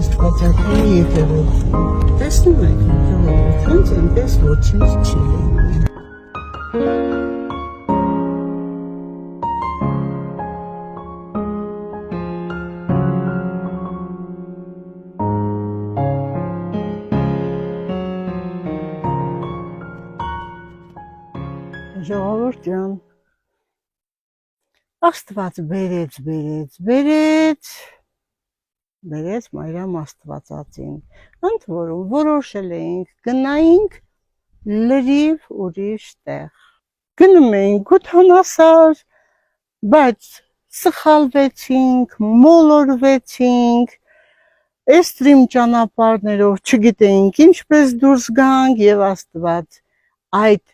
Աստվածային եկեղեցի։ Տեսնում եք, ժողովուրդ, հենց այնպես ոչինչ չի լինում։ Ժողովուրդ ջան, Աստված բերեց Մարիամ Աստվածածին, ընդ որում որոշել էինք գնայինք լրիվ ուրիշ տեղ։ Գնում էինք Գութանասար, բայց սխալվեցինք, մոլորվեցինք, էստրիմ ճանապարհներով չգիտեինք ինչպես դուրս գանք եւ Աստված այդ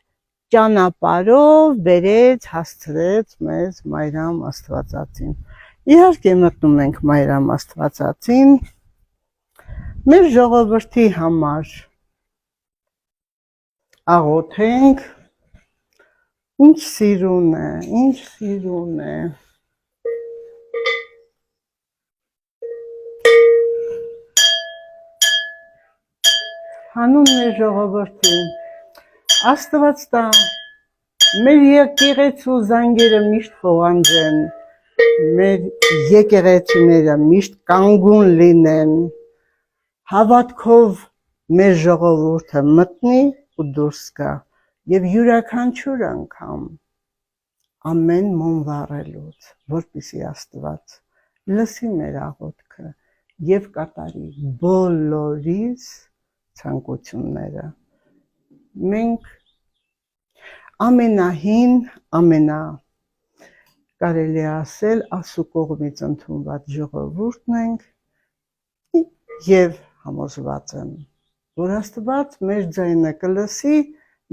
ճանապարհով բերեց, հասցրեց մեզ Մարիամ Աստվածածին։ Իհարկե մտնում ենք Մարիամ Աստվածածին մեր ժողովրդի համար աղոթենք, ինչ սիրուն է, հանուն մեր ժողովրդի, Աստված տա, մեր եկեղեցու զանգերը միշտ խողանջեն, մեր եկեղեցիները միշտ կանգուն լինեն, հավատքով մեր ժողովուրդը մտնի ու դուրս գա, եւ յուրաքանչյուր անգամ ամեն մոմ վառելուց, որպեսզի Աստված լսի մեր աղոթքը եւ կատարի բոլորիս ցանկությունները։ Մենք ամենահին, կարելի է ասել, Աստծո կողմից ընդունված ժողովուրդն ենք եւ համոզված եմ, որ Աստված մեր ձայնը կլսի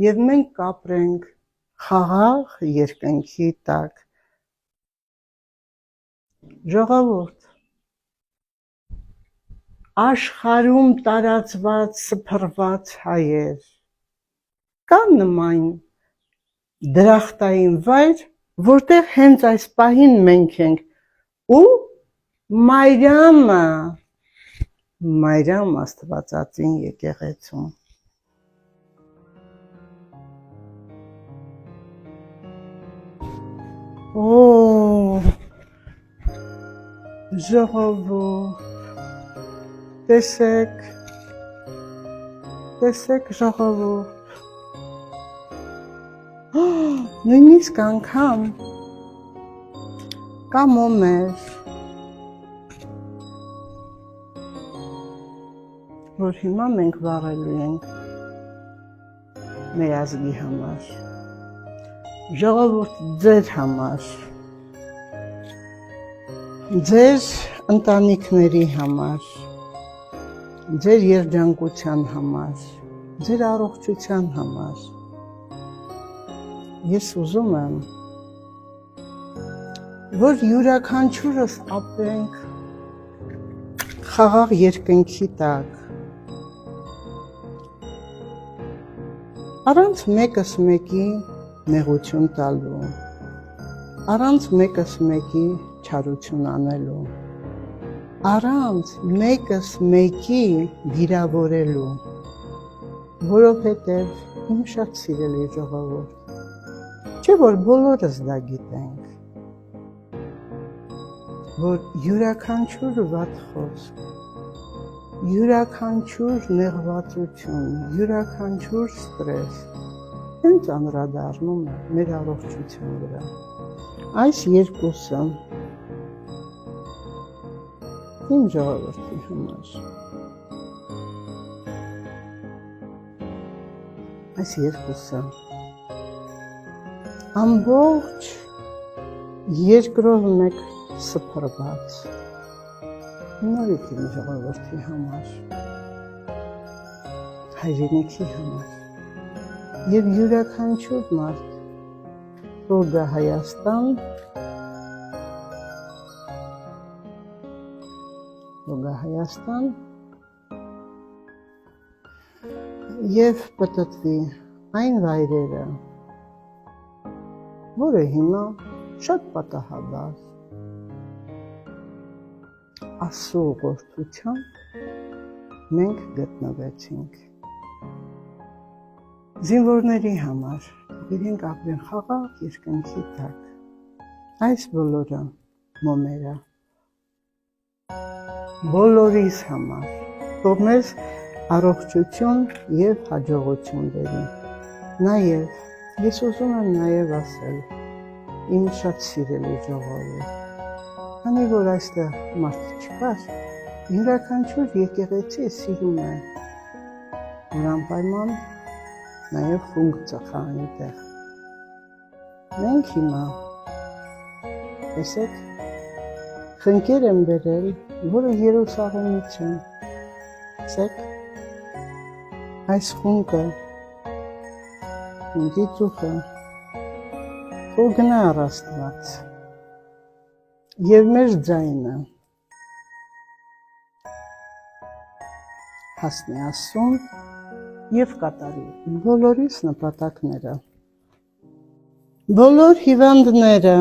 եւ մենք կապրենք խաղաղ երկնքի տակ։ Ժողովուրդ, աշխարհում տարածված սփռված հայեր, կա նման դրախտային վայր, որտեղ հենց այս պահին մենք ենք ու Մարիամ Աստվածածին եկեղեցում։ Ժողովուրդ, տեսեք ժողովուրդ, նույնիսկ անգամ կա մոմեր, որ հիմա մենք վառելու ենք մեր ազգի համար, ժողովուրդ ձեր համար, ձեր ընտանիքների համար, ձեր երջանկության համար, ձեր առողջության համար։ Ես ուզում եմ, որ յուրաքանչյուրս ապրենք խաղաղ երկնքի տակ, առանց մեկս մեկի նեղություն տալու, առանց մեկս մեկի չարություն անելու, առանց մեկս մեկի վիրավորելու, որովհետև իմ շատ սիրելի ժողովուրդ, չէ որ բոլորս դա գիտենք, որ յուրաքանչյուր վատ խոսք, յուրաքանչյուր նեղվածություն, յուրաքանչյուր ստրես հենց անդրադառնում է մեր առողջության վրա։ Այս երկուսը իմ ժողովրդի համար, այս երկուսը ամբողջ երկրով մեկ սփռված նորից իմ ժողովրդի համար, հայրենիքի համար եւ յուրաքանչյուր մարդ, որ գա Հայաստան, եւ պտտվի այն վայրերը, որը հիմա շատ պատահաբար Աստծո ուղղորդությամբ մենք գտնվեցինք։ Զինվորների համար իրենք ապրեն խաղաղ երկնքի տակ։ Այս բոլորը մոմերը բոլորիս համար թող մեզ առողջություն եւ հաջողություն բերի։ Նաեւ ես ուզում եմ նաեւ ասել իմ շատ սիրելի ժողովուրդ, քանի որ այստեղ մարդ չկար, յուրաքանչյուր եկեղեցի սիրում է որ անպայման նաեւ խունգ ծխա այնտեղ։ Մենք հիմա տեսեք խնկեր եմ բերել, որը Երուսաղեմից են։ Տեսեք, այս խունգը, խունգի ծուխը, թող գնա առ Աստված, և մեր ձայնը հասնի Աստծուն և կատարի բոլորիս նպատակները։ Բոլոր հիվանդները,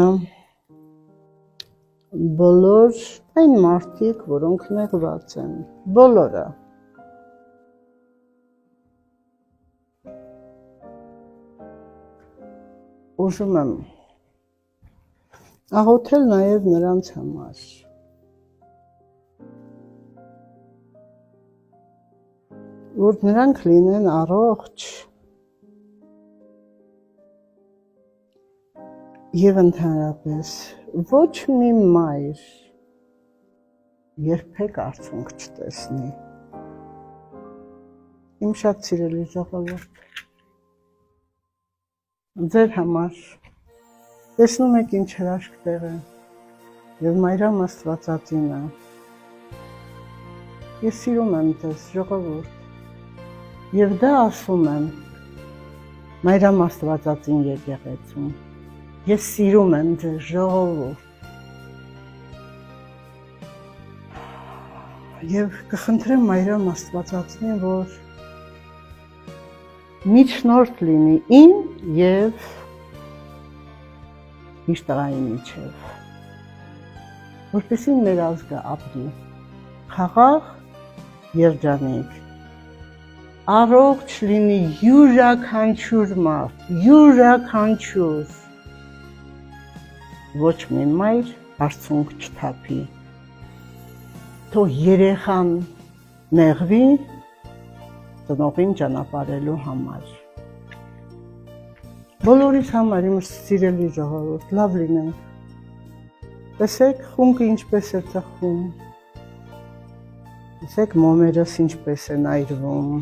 բոլոր այն մարդիկ, որոնք նեղված են, բոլորը ուզում եմ աղոթել նաև նրանց համար, որ նրանք լինեն առողջ և ընդհանրապես ոչ մի մայր երբեք արցունք չտեսնի։ Իմ շատ սիրելի ժողովուրդ, ձեր համար տեսնում եք ինչ հրաշք տեղ է և Մայրամ Աստվածածինը։ Ես սիրում եմ ձեզ ժողովուրդ և դա ասում եմ Մայրամ Աստվածածին եկեղեցում։ Ես սիրում եմ ձեզ ժողովուրդ և կխնդրեմ Մայրամ Աստվածածին, որ միջնորդ լինի իմ և իր տղայի միջև, որպեսզի մեր ազգը ապրի խաղաղ, երջանիկ, առողջ լինի յուրաքանչյուր մարդ, յուրաքանչյուր, ոչ մի մայր արցունք չթափի, թող երեխան նեղվի ծնողին ճանապարհելու համար։ Բոլորիս համար իմ սիրելի ժողովուրդ, լավ լինենք։ Տեսեք խունգը ինչպես է ծխում, տեսեք մոմերս ինչպես են այրվում։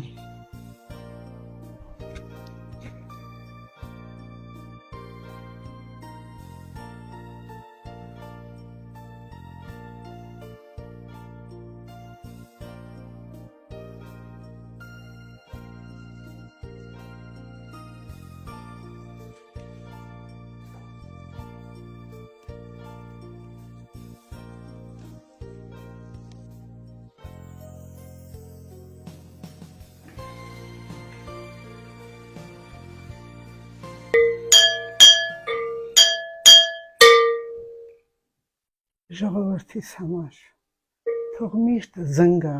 Ժողովրդիս համար թող միշտ զնգա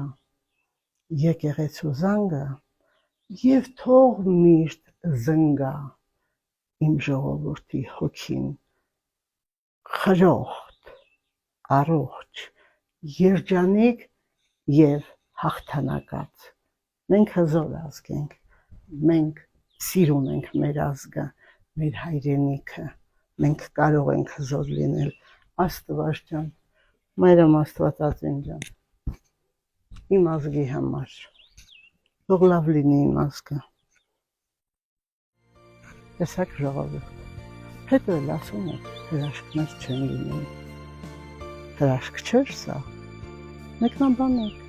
եկեղեցու զանգը և թող միշտ զնգա իմ ժողովրդի հոգին խրոխտ, առողջ, երջանիկ և հաղթանակած։ Մենք հզոր ազգ ենք, մենք սիրում ենք մեր ազգը, մեր հայրենիքը, մենք կարող ենք հզոր լինել։ Աստված ջան, Մայրամ Աստվածածին ջան, իմ ազգի համար, թող լավ լինի իմ ազգը։ Տեսակ ժողովուրդ, հետո էլ ասում եք, հրաշքներ չեն լինում։ Հրաշք չէր սա, մեկնաբանեք,